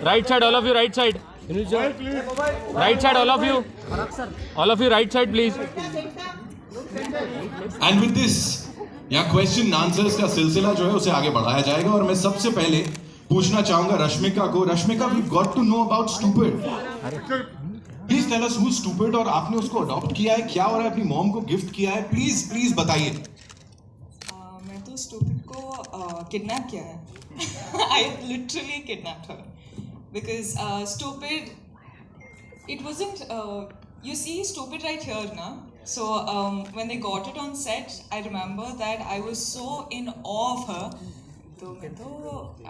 Right side, all of you, right side. Right side, all of you. All of you, right side, please. And with this, यहाँ question answers का सिलसिला जो है उसे आगे बढ़ाया जाएगा और मैं सबसे पहले पूछना चाहूंगा रश्मिका को। Rashmika, we got to know about stupid. Please tell us who stupid और आपने उसको अडॉप्ट किया है क्या और अपनी मॉम को गिफ्ट किया है? प्लीज प्लीज बताइए। मैं तो स्टूपिड को किडनैप किया है। I literally kidnapped her because stupid it wasn't you see stupid right here na, so when they got it on set I remember that I was so in awe of her, so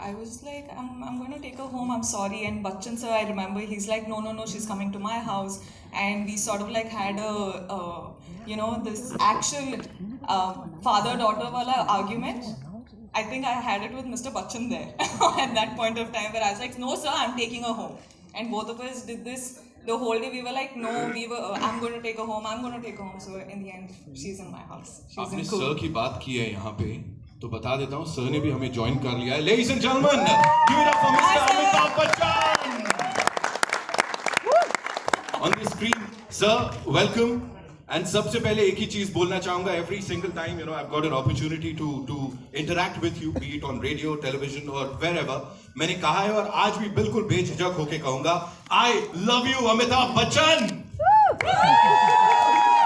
I was like I'm going to take her home, I'm sorry. And Bachchan sir, I remember he's like no she's coming to my house, and we sort of like had a you know, this actual father daughter wala argument. I think I had it with Mr. Bachchan there at that point of time, where I was like no sir, I'm taking her home, and both of us did this the whole day. We were like no, we were I'm going to take her home, I'm going to take her home. So in the end she's in my house, she's in cool. Sir की बात की है यहाँ पे तो बता देता हूँ सर ने भी हमें ज्वाइन कर लिया है। Ladies and gentlemen, give it up for Mr. Amitabh Bachchan on the screen. Sir, welcome. And सबसे पहले एक ही चीज बोलना चाहूंगा, every single time, you know, I've got an opportunity to interact with you, be it on radio, television or wherever. मैंने कहा है और आज भी बिल्कुल बेझिझक होके कहूंगा, I love you, Amitabh Bachchan.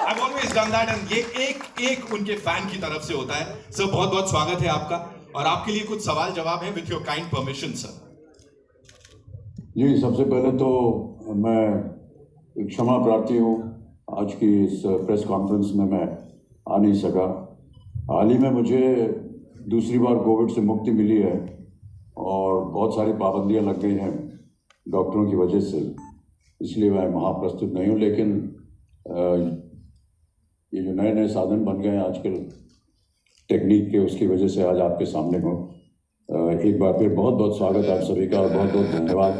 I've always done that, and ये एक उनके फैन की तरफ से होता है। सर बहुत बहुत स्वागत है आपका, और आपके लिए कुछ सवाल जवाब है with your kind permission, sir. जी, सबसे पहले तो मैं क्षमा प्रार्थी हूँ, आज की इस प्रेस कॉन्फ्रेंस में मैं आ नहीं सका। हाल ही में मुझे दूसरी बार कोविड से मुक्ति मिली है और बहुत सारी पाबंदियां लग गई हैं डॉक्टरों की वजह से, इसलिए मैं वहाँ प्रस्तुत नहीं हूँ। लेकिन ये जो नए नए साधन बन गए हैं आजकल टेक्निक के, उसकी वजह से आज आपके सामने हूँ। एक बार फिर बहुत बहुत स्वागत है आप सभी का, और बहुत बहुत धन्यवाद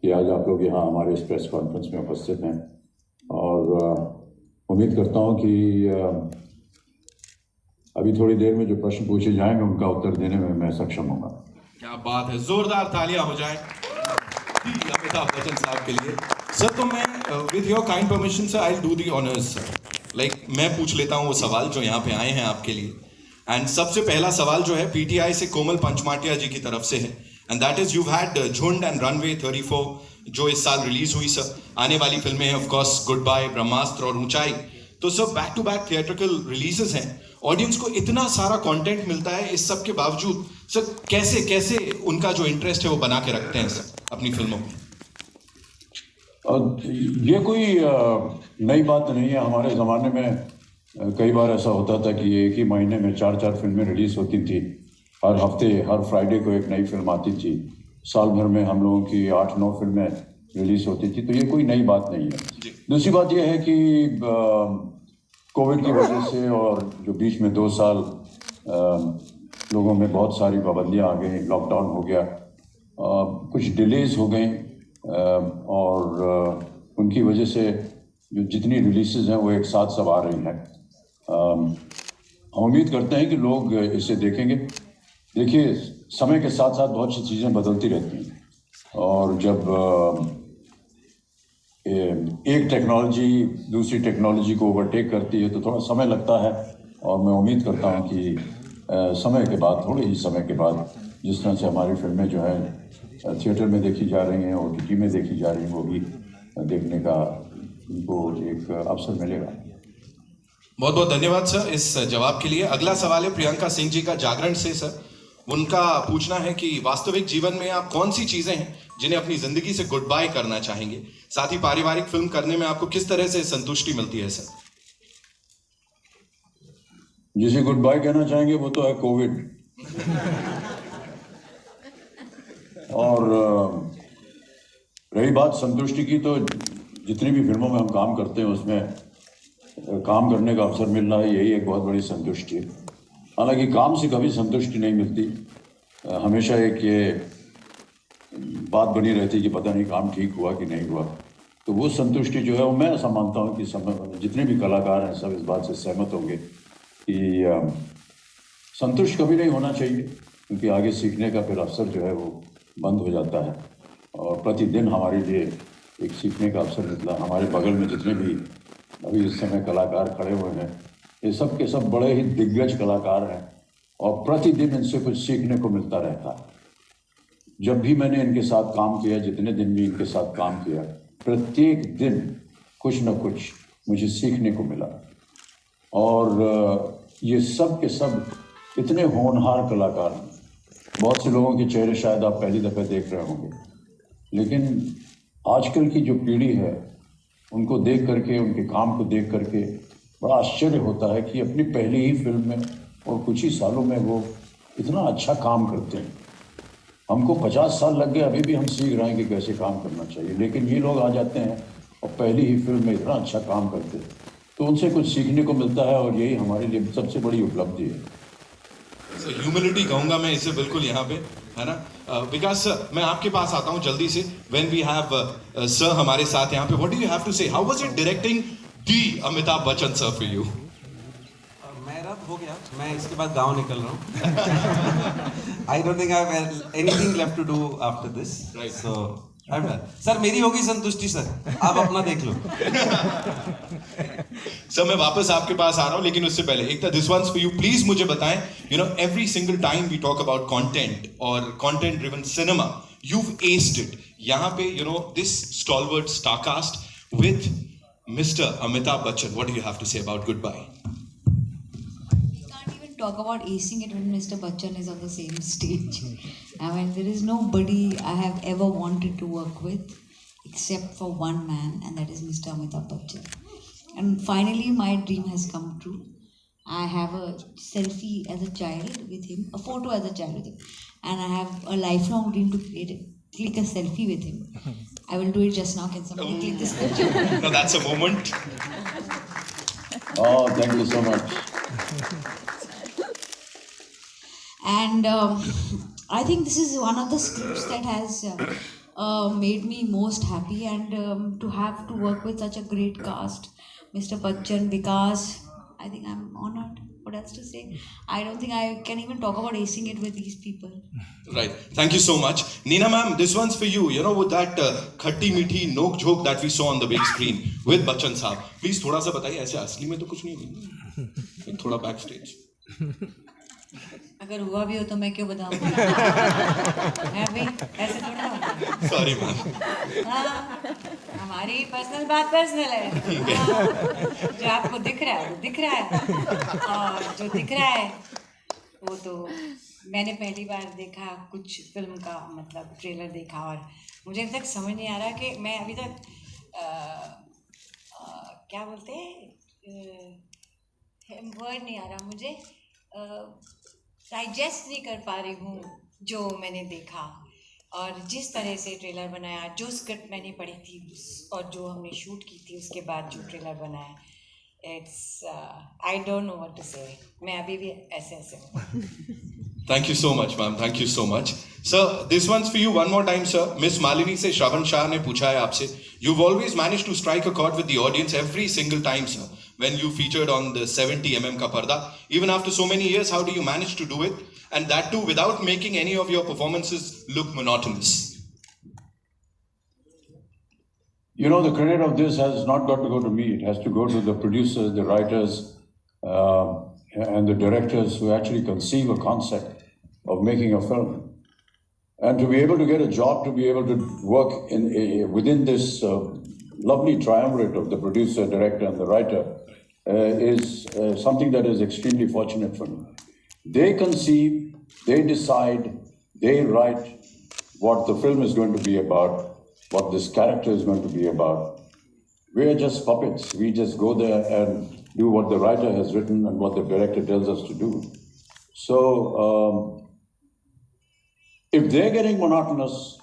कि आज आप लोग यहाँ हमारे इस प्रेस कॉन्फ्रेंस में उपस्थित हैं। और उम्मीद करता हूँ कि अभी थोड़ी देर में जो प्रश्न पूछे जाएंगे उनका उत्तर देने में मैं सक्षम होगा। क्या बात है, जोरदार तालियां हो जाएं अमिताभ बच्चन साहब के लिए। सर तो मैं with your kind permission sir, I will do the honours sir. Like मैं पूछ लेता हूँ वो सवाल जो यहाँ पे आए हैं आपके लिए। एंड सबसे पहला सवाल जो है पीटीआई से कोमल पंचमाटिया जी की तरफ से है, and that is you had झुंड एंड रनवे 34 जो इस साल रिलीज हुई सर। आने वाली फिल्में हैं of course good bye, Brahmastra और ऊंचाई। तो sir back to back theatrical releases हैं, ऑडियंस को इतना सारा कंटेंट मिलता है, इस सब के बावजूद सर कैसे उनका जो इंटरेस्ट है वो बना के रखते हैं सर अपनी फिल्मों में? ये कोई नई बात नहीं है। हमारे ज़माने में कई बार ऐसा होता था कि एक ही महीने में 4 फिल्में रिलीज होती थी। हर हफ्ते हर फ्राइडे को एक नई फिल्म आती थी। साल भर में हम लोगों की 8-9 फिल्में रिलीज होती थी। तो ये कोई नई बात नहीं है। दूसरी बात ये है कि कोविड की वजह से और जो बीच में 2 साल लोगों में बहुत सारी पाबंदियां आ गई, लॉकडाउन हो गया, कुछ डिलेज हो गई, और उनकी वजह से जो जितनी रिलीज़ हैं वो एक साथ सब आ रही हैं। हम उम्मीद करते हैं कि लोग इसे देखेंगे। देखिए, समय के साथ साथ बहुत सी चीज़ें बदलती रहती हैं, और जब एक टेक्नोलॉजी दूसरी टेक्नोलॉजी को ओवरटेक करती है तो थोड़ा समय लगता है। और मैं उम्मीद करता हूं कि समय के बाद, थोड़े ही समय के बाद, जिस तरह से हमारी फिल्में जो है थिएटर में देखी जा रही हैं, OTT में देखी जा रही हैं, वो भी देखने का उनको एक अवसर मिलेगा। बहुत बहुत धन्यवाद सर इस जवाब के लिए। अगला सवाल है प्रियंका सिंह जी का जागरण से सर। उनका पूछना है कि वास्तविक जीवन में आप कौन सी चीजें हैं जिन्हें अपनी जिंदगी से गुड बाय करना चाहेंगे? साथ ही पारिवारिक फिल्म करने में आपको किस तरह से संतुष्टि मिलती है सर? जिसे गुड बाय कहना चाहेंगे वो तो है कोविड। और रही बात संतुष्टि की, तो जितनी भी फिल्मों में हम काम करते हैं उसमें काम करने का अवसर मिलना है, यही एक बहुत बड़ी संतुष्टि है। हालांकि काम से कभी संतुष्टि नहीं मिलती, हमेशा एक ये बात बनी रहती कि पता नहीं काम ठीक हुआ कि नहीं हुआ। तो वो संतुष्टि जो है वो मैं ऐसा मानता हूँ कि जितने भी कलाकार हैं सब इस बात से सहमत होंगे कि संतुष्ट कभी नहीं होना चाहिए, क्योंकि आगे सीखने का फिर अवसर जो है वो बंद हो जाता है। और प्रतिदिन हमारे लिए एक सीखने का अवसर मिलता है। हमारे बगल में जितने भी अभी इस समय कलाकार खड़े हुए हैं, ये सब के सब बड़े ही दिग्गज कलाकार हैं और प्रतिदिन इनसे कुछ सीखने को मिलता रहता है। जब भी मैंने इनके साथ काम किया, जितने दिन भी इनके साथ काम किया, प्रत्येक दिन कुछ न कुछ मुझे सीखने को मिला। और ये सब के सब इतने होनहार कलाकार हैं। बहुत से लोगों के चेहरे शायद आप पहली दफ़े देख रहे होंगे, लेकिन आजकल की जो पीढ़ी है उनको देख करके, उनके काम को देख करके बड़ा आश्चर्य होता है कि अपनी पहली ही फिल्म में और कुछ ही सालों में वो इतना अच्छा काम करते हैं। हमको 50 साल लग गए, अभी भी हम सीख रहे हैं कि कैसे काम करना चाहिए, लेकिन ये लोग आ जाते हैं और पहली ही फिल्म में इतना अच्छा काम करते हैं, तो उनसे कुछ सीखने को मिलता है और यही हमारे लिए सबसे बड़ी उपलब्धि है। ह्यूमिलिटी कहूँगा मैं इसे बिल्कुल यहाँ पे, है ना। विकास सर, मैं आपके पास आता हूँ जल्दी से। व्हेन वी हैव सर हमारे साथ यहाँ पे, what do you have to say? How was it directing the Amitabh Bachchan sir for you? मेरा हो गया, मैं इसके बाद गांव निकल रहा हूँ। I don't think I have anything left to do after this, right? So I am done. Sir मेरी होगी संतुष्टि सर, आप अपना देख लो। सर मैं वापस आपके पास आ रहा हूँ, लेकिन उससे पहले Ekta, this one's for you. Please मुझे बताएं, you know every single time we talk about content और content driven cinema, you've aced it. यहाँ पे you know this stalwart star cast with Mr. Amitabh Bachchan. What do you have to say about Goodbye? You can't even talk about acing it when Mr. Bachchan is on the same stage. I mean, there is nobody I have ever wanted to work with except for one man, and that is Mr. Amitabh Bachchan. And finally, my dream has come true. I have a selfie as a child with him, a photo as a child with him, and I have a lifelong dream to click a selfie with him. I will do it just now. Can somebody click this picture? No, that's a moment. Oh, thank you so much. And I think this is one of the scripts that has made me most happy, and to have to work with such a great cast, Mr. Bachchan, Vikas, I think I'm honored. What else to say? I don't think I can even talk about acing it with these people. Right. Thank you so much. Neena ma'am, this one's for you. You know, with that khatti meethi nok jhok that we saw on the big screen with Bachchan साहब, please थोड़ा सा बताइए, ऐसे असली में तो कुछ नहीं हुई, थोड़ा backstage. अगर हुआ भी हो तो मैं क्यों बताऊँ? है भाई, ऐसे थोड़ा होता। Sorry ma'am. हाँ, हमारी पर्सनल बात पर्सनल है। हाँ, जो आपको दिख रहा है वो दिख रहा है, और जो दिख रहा है वो तो मैंने पहली बार देखा कुछ फिल्म का, मतलब ट्रेलर देखा, और मुझे अभी तक समझ नहीं आ रहा कि मैं अभी तक क्या बोलते हैं, वर्ड नहीं आ रहा मुझे, डाइजेस्ट नहीं कर पा रही हूँ जो मैंने देखा, और जिस तरह से ट्रेलर बनाया, जो स्क्रिप्ट मैंने पढ़ी थी और जो हमने शूट की थी उसके बाद जो ट्रेलर बनाया, it's I don't know what to say. मैं अभी भी ऐसे हूँ। Thank you so much, ma'am. Thank you so much. Sir, this one's for you one more time, sir. Miss Malini से श्रवण शाह ने पूछा है आपसे. You've always managed to strike a chord with the audience every single time, sir. When you featured on the 70mm ka parda, even after so many years, how do you manage to do it? And that too without making any of your performances look monotonous. You know, the credit of this has not got to go to me. It has to go to the producers, the writers, and the directors who actually conceive a concept of making a film. And to be able to get a job, to be able to work within this lovely triumvirate of the producer, director, and the writer is something that is extremely fortunate for me. They conceive, they decide, they write what the film is going to be about, what this character is going to be about. We are just puppets. We just go there and do what the writer has written and what the director tells us to do. So, if they're getting monotonous,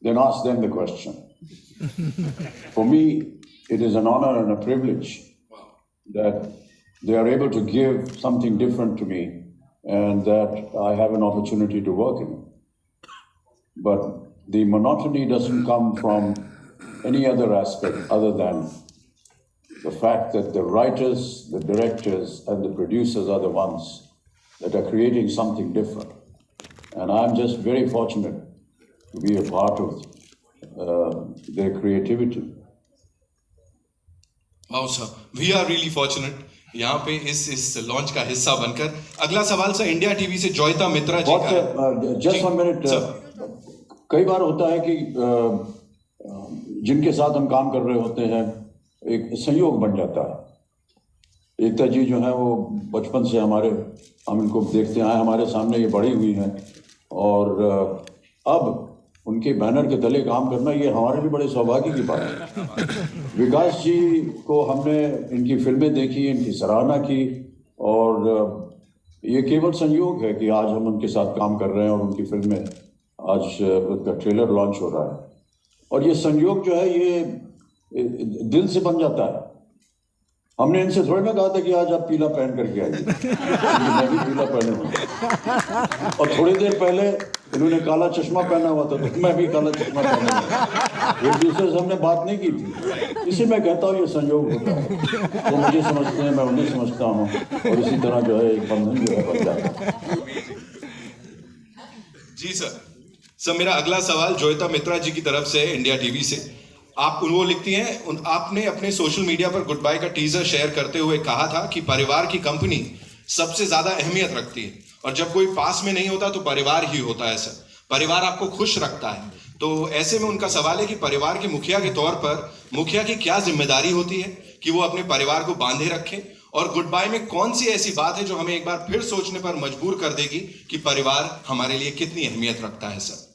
then ask them the question. For me, it is an honor and a privilege that they are able to give something different to me and that I have an opportunity to work in. But the monotony doesn't come from any other aspect other than the fact that the writers, the directors, and the producers are the ones that are creating something different. And I'm just very fortunate to be a part of their creativity. Wow, sir. We are really fortunate यहाँ पे इस launch का हिस्सा बनकर. अगला सवाल sir India TV से जॉयता मित्रा जी का है. Just one minute. कई बार होता है कि जिनके साथ हम काम कर रहे होते हैं एक संयोग बन जाता है. एकता जी जो है वो बचपन से हम इनको देखते आए, हमारे सामने ये बड़ी हुई हैं और अब उनके बैनर के तले काम करना ये हमारे लिए बड़े सौभाग्य की बात है. विकास जी को हमने इनकी फिल्में देखी, इनकी सराहना की और ये केवल संयोग है कि आज हम उनके साथ काम कर रहे हैं और उनकी फिल्में आज उनका ट्रेलर लॉन्च हो रहा है. और ये संयोग जो है ये दिल से बन जाता है. हमने इनसे थोड़ी ना कहा था कि आज आप पीला पहन करके आइए. मैं भी पीला पहने हुआ और थोड़ी देर पहले इन्होंने काला चश्मा पहना हुआ था तो मैं भी काला चश्मा पहना हुआ. एक दूसरे से हमने बात नहीं की थी. इसे मैं कहता हूँ ये संयोग होता है. तो मुझे समझते हैं, मैं उन्हें समझता हूँ और इसी तरह जो है एक बंधन जो है बन जाता है. जी सर, मेरा अगला सवाल जॉयता मित्रा जी की तरफ से इंडिया टीवी से. आप वो लिखती हैं, आपने अपने सोशल मीडिया पर गुड बाय का टीजर शेयर करते हुए कहा था कि परिवार की कंपनी सबसे ज्यादा अहमियत रखती है और जब कोई पास में नहीं होता तो परिवार ही होता है सर. परिवार आपको खुश रखता है. तो ऐसे में उनका सवाल है कि परिवार के मुखिया के तौर पर मुखिया की क्या जिम्मेदारी होती है कि वो अपने परिवार को बांधे रखें, और गुड बाय में कौन सी ऐसी बात है जो हमें एक बार फिर सोचने पर मजबूर कर देगी कि परिवार हमारे लिए कितनी अहमियत रखता है सर.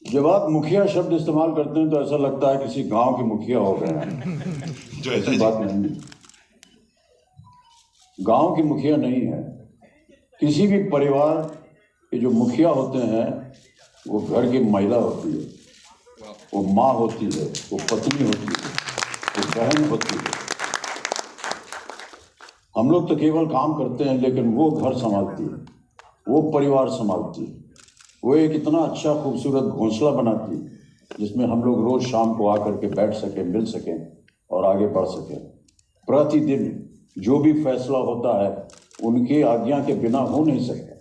जब आप मुखिया शब्द इस्तेमाल करते हैं तो ऐसा लगता है किसी गांव के मुखिया हो गए हैं. जो ऐसी बात नहीं है. गांव के मुखिया नहीं है. किसी भी परिवार के जो मुखिया होते हैं वो घर की महिला होती है, वो माँ होती है, वो पत्नी होती है, वो बहन होती है. हम लोग तो केवल काम करते हैं लेकिन वो घर संभालती है, वो परिवार संभालती है. वो एक इतना अच्छा खूबसूरत घोंसला बनाती है जिसमें हम लोग रोज शाम को आकर के बैठ सकें, मिल सकें और आगे बढ़ सकें. प्रतिदिन जो भी फैसला होता है उनकी आज्ञा के बिना हो नहीं सकता.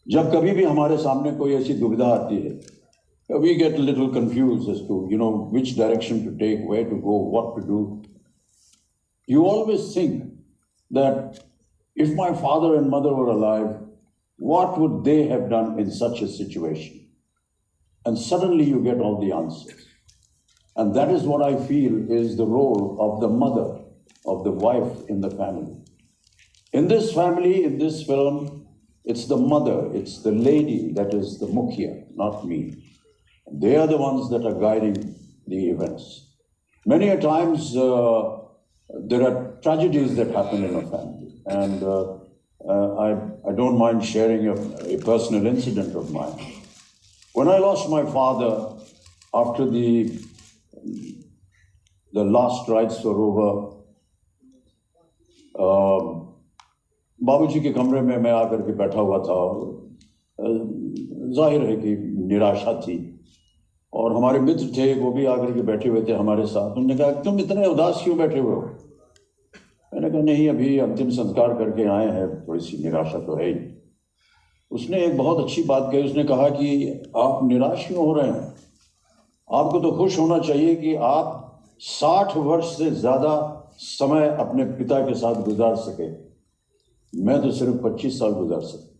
जब कभी भी हमारे सामने कोई ऐसी दुविधा आती है, we get a little confused as to which direction to take, where to go, what to do. You always think that if my father and mother were alive, what would they have done in such a situation? And suddenly you get all the answers. And that is what I feel is the role of the mother, of the wife in the family. In this family, in this film, it's the mother, it's the lady that is the mukhya, not me. They are the ones that are guiding the events. Many a times there are tragedies that happen in a family. And I don't mind sharing a personal incident of mine. When I lost my father after the last rites were over, बाबूजी के कमरे में मैं आकर के बैठा हुआ था. जाहिर है कि निराशा थी और हमारे मित्र थे वो भी आकर के बैठे हुए थे हमारे साथ. उन्होंने कहा तुम इतने उदास क्यों बैठे हुए हो? मैंने कहा नहीं, अभी अंतिम संस्कार करके आए हैं, थोड़ी सी निराशा तो है ही. उसने एक बहुत अच्छी बात कही. उसने कहा कि आप निराश क्यों हो रहे हैं? आपको तो खुश होना चाहिए कि आप 60 वर्ष से ज्यादा समय अपने पिता के साथ गुजार सके. मैं तो सिर्फ 25 साल गुजार सका.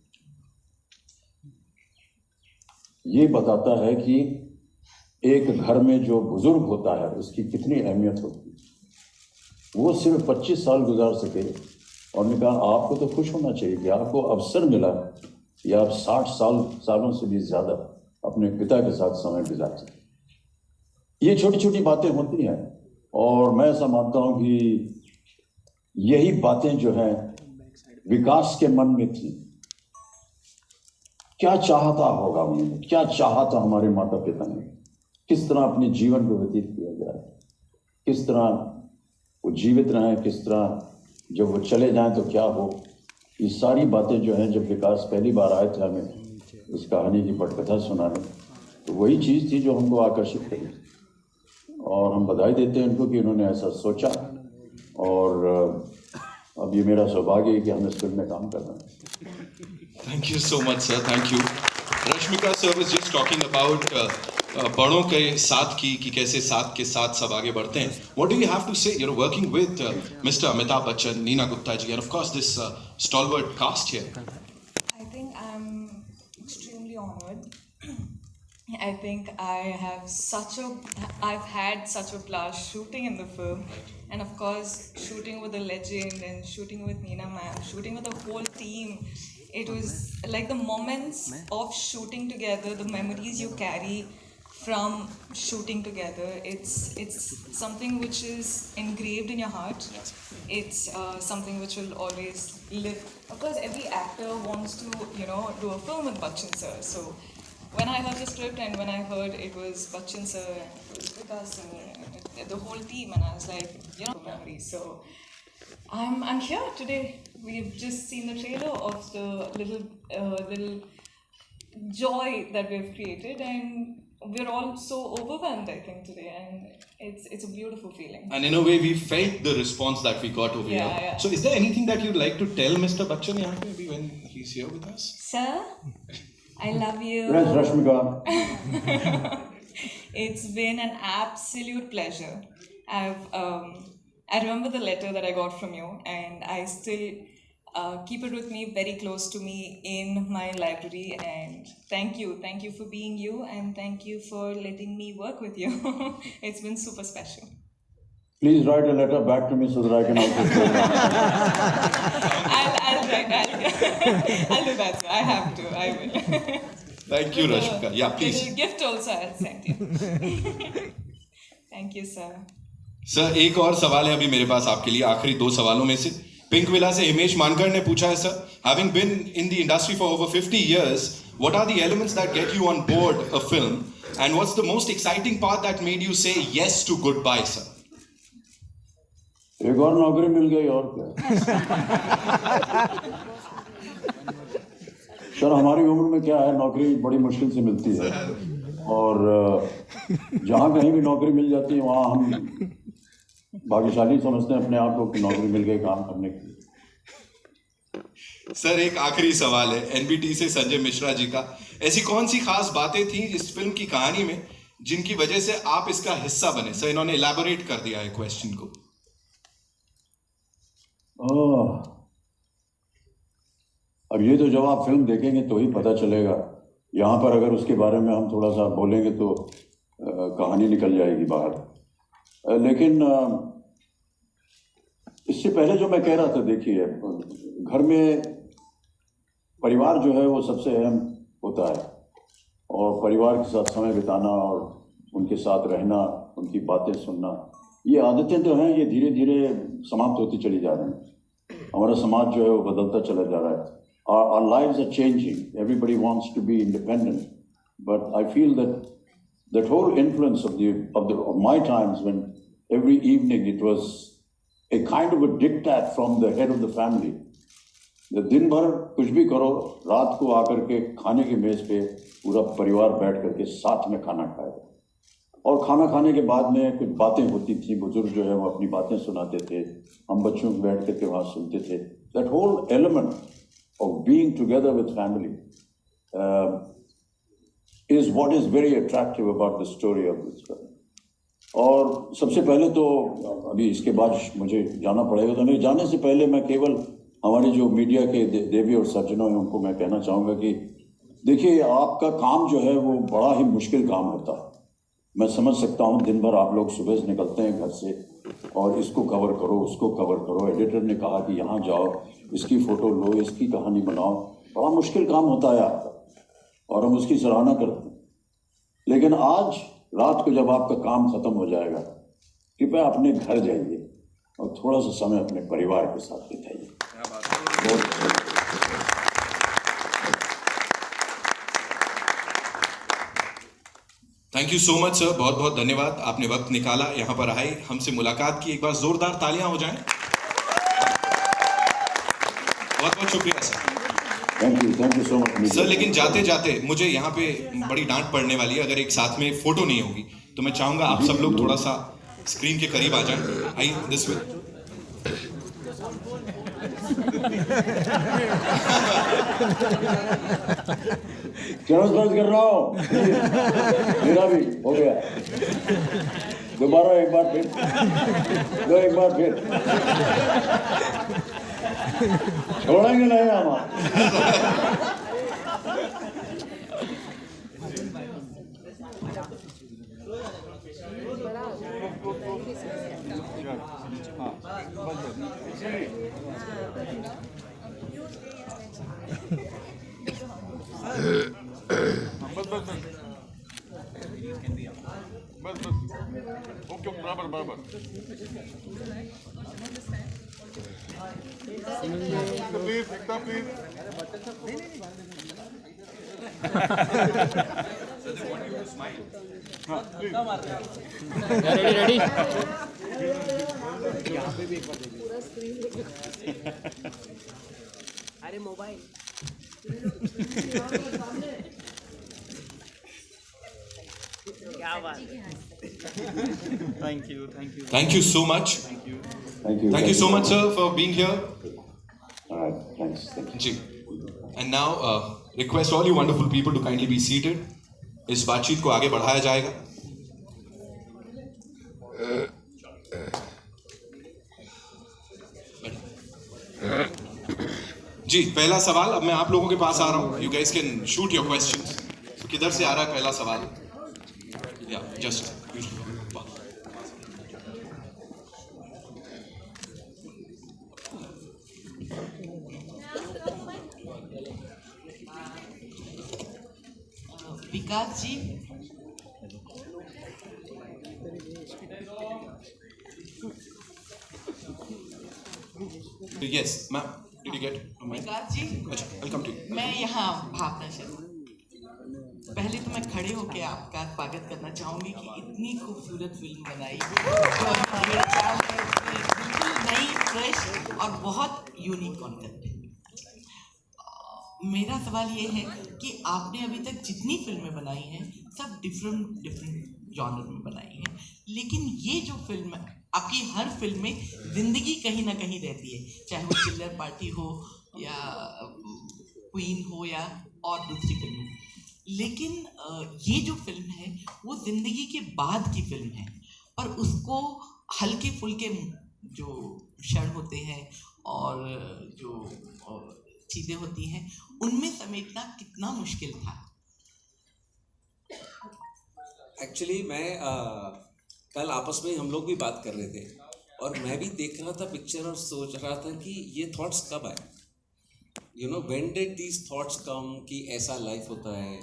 ये बताता है कि एक घर में जो बुजुर्ग होता है उसकी कितनी अहमियत होती है. वो सिर्फ 25 साल गुजार सके और ने कहा आपको तो खुश होना चाहिए कि आपको अवसर मिला या आप 60 सालों से भी ज्यादा अपने पिता के साथ समय गुजार सके. ये छोटी छोटी बातें होती हैं और मैं ऐसा मानता हूं कि यही बातें जो हैं विकास के मन में थी. क्या चाहता होगा उन्होंने, क्या चाहा था हमारे माता पिता ने, किस तरह अपने जीवन को व्यतीत किया जाए, किस तरह वो जीवित रहें, किस तरह जब वो चले जाएं तो क्या हो. ये सारी बातें जो हैं जब विकास पहली बार आए थे हमें उस कहानी की पटकथा सुनाने, तो वही चीज़ थी जो हमको आकर्षित करी और हम बधाई देते हैं उनको कि उन्होंने ऐसा सोचा. और अब ये मेरा सौभाग्य है कि हम इस फिल्म में काम कर रहे हैं. Thank you so much sir, thank you. Rashmika sir was just talking about बड़ों के साथ कि कैसे साथ के साथ सब आगे बढ़ते हैं. What do you have to say? You're working with Mr. Amitabh Bachchan, Neena Gupta ji, and of course this stalwart cast here. I think I'm extremely honored. I think I've had such a blast shooting in the film, and of course shooting with the legend and shooting with Neena ma'am, shooting with the whole team. It was like the moments of shooting together, the memories you carry from shooting together. It's something which is engraved in your heart. It's something which will always live. Of course, every actor wants to, do a film with Bachchan sir. So when I heard the script and when I heard it was Bachchan sir and it was Ekta sir and the whole team, and I was like, memories. So I'm here today. We've just seen the trailer of the little joy that we've created, and we're all so overwhelmed, I think, today, and it's a beautiful feeling. And in a way, we felt the response that we got over here. Yeah. So, is there anything that you'd like to tell Mr. Bachchan yahan pe maybe when he's here with us? Sir, I love you. Yes, Rashmika. It's been an absolute pleasure. I remember the letter that I got from you, and I still keep it with me, very close to me in my library. And thank you for being you, and thank you for letting me work with you. It's been super special. Please write a letter back to me so that I can also say I'll do that, sir. I have to. I will. Thank you, Rashmika. Yeah, please. Little gift also I'll send you. Thank you, sir. Sir एक और सवाल है अभी मेरे पास आपके लिए, आखिरी 2 सवालों में से. पिंक विला से हिमेश मानकर ने पूछा है, sir, having been in the industry for over 50 years, what are the elements that get you on board a film, and what's the most exciting part that made you say yes to Goodbye, sir? एक और नौकरी मिल गई और क्या. Sir, हमारी उम्र में क्या है, नौकरी बड़ी मुश्किल से मिलती है, और जहाँ कहीं भी नौकरी मिल जाती है वहाँ हम भाग्यशाली समझते हैं अपने आप को कि नौकरी मिल गई काम करने के लिए. सर एक आखिरी सवाल है एनबीटी से संजय मिश्रा जी का. ऐसी कौन सी खास बातें थी इस फिल्म की कहानी में जिनकी वजह से आप इसका हिस्सा बने? सर इन्होंने इलैबोरेट कर दिया है क्वेश्चन को. अब ये तो जब आप फिल्म देखेंगे तो ही पता चलेगा. यहाँ पर अगर उसके बारे में हम थोड़ा सा बोलेंगे तो कहानी निकल जाएगी बाहर. लेकिन इससे पहले जो मैं कह रहा था, देखिए, घर में परिवार जो है वो सबसे अहम होता है, और परिवार के साथ समय बिताना और उनके साथ रहना, उनकी बातें सुनना, ये आदतें जो हैं ये धीरे धीरे समाप्त होती चली जा रही हैं. हमारा समाज जो है वो बदलता चला जा रहा है. Our lives are changing. Everybody wants to be independent, but I feel that whole influence of my times, when every evening it was a kind of a diktat from the head of the family. दिन भर कुछ भी करो, रात को आकर के खाने की मेज पे पूरा परिवार बैठ करके साथ में खाना खाएगा, और खाना खाने के बाद में कुछ बातें होती थी. बुजुर्ग जो है वो अपनी बातें सुनाते थे, हम बच्चों को बैठ करके वहाँ सुनते थे. That whole element of being together with family is what is very attractive about the story of this film. और सबसे पहले तो अभी इसके बाद मुझे जाना पड़ेगा, तो नहीं जाने से पहले मैं केवल हमारे जो मीडिया के देवी और सज्जनों हैं उनको मैं कहना चाहूँगा कि देखिए, आपका काम जो है वो बड़ा ही मुश्किल काम होता है. मैं समझ सकता हूँ, दिन भर आप लोग सुबह से निकलते हैं घर से और इसको कवर करो, उसको कवर करो, एडिटर ने कहा कि यहाँ जाओ, इसकी फ़ोटो लो, इसकी कहानी बनाओ. बड़ा मुश्किल काम होता है आपका, और हम उसकी सराहना करते हैं. लेकिन आज रात को जब आपका काम खत्म हो जाएगा, कृपया अपने घर जाइए और थोड़ा सा समय अपने परिवार के साथ बिताइए. Thank you so much sir, बहुत बहुत धन्यवाद. आपने वक्त निकाला, यहाँ पर आए, हमसे मुलाकात की. एक बार जोरदार तालियां हो जाएं. बहुत बहुत शुक्रिया sir. Thank you so much sir. लेकिन जाते जाते मुझे यहाँ पे बड़ी डांट पड़ने वाली है अगर एक साथ में फोटो नहीं होगी, तो मैं चाहूंगा आप सब लोग थोड़ा सा स्क्रीन के करीब आ जाएं. आई दिस वे. चलो स्पर्श कर रहा हूँ, मेरा भी हो गया। दोबारा एक बार फिर, दो एक बार फिर, छोड़ेंगे नहीं हम। ओके बराबर बराबर प्लीज एकता प्लीज रेडी अरे मोबाइल क्या बात thank you thank you Thank you so much. Thank you so much, sir, for being here. All right, thanks. Thank you. जी. And now, request all you wonderful people to kindly be seated. इस बातचीत को आगे बढ़ाया जाएगा. जी, पहला सवाल अब मैं आप लोगों के पास आ रहा हूँ. You guys can shoot your questions. तो किधर से आ रहा है पहला सवाल? Yeah, just. Vikas ji, Yes, ma'am. Did you get a mic? विकास जी, अच्छा, I'll come to you. मैं यहाँ भावना शर्मा। पहले तो मैं खड़े होकर आपका स्वागत करना चाहूँगी कि इतनी खूबसूरत फिल्म बनाई जो मेरे ख्याल में उसमें बिल्कुल नई, फ्रेश और बहुत यूनिक कॉन्सेप्ट है। मेरा सवाल ये है कि आपने अभी तक जितनी फिल्में बनाई हैं सब डिफरेंट जॉनर में बनाई हैं, लेकिन ये जो फिल्म है आपकी हर फिल्म में जिंदगी कहीं ना कहीं रहती है, चाहे वो चिल्लर पार्टी हो या क्वीन हो या और दूसरी फिल्म। लेकिन ये जो फिल्म है वो जिंदगी के बाद की फिल्म है और उसको हल्के फुल्के जो क्षण होते हैं और जो चीज़ें होती हैं उनमें समेटना कितना मुश्किल था? एक्चुअली मैं कल आपस में हम लोग भी बात कर रहे थे और मैं भी देख रहा था पिक्चर और सोच रहा था कि ये थॉट्स कब आए, you know, when did these thoughts come कि ऐसा लाइफ होता है,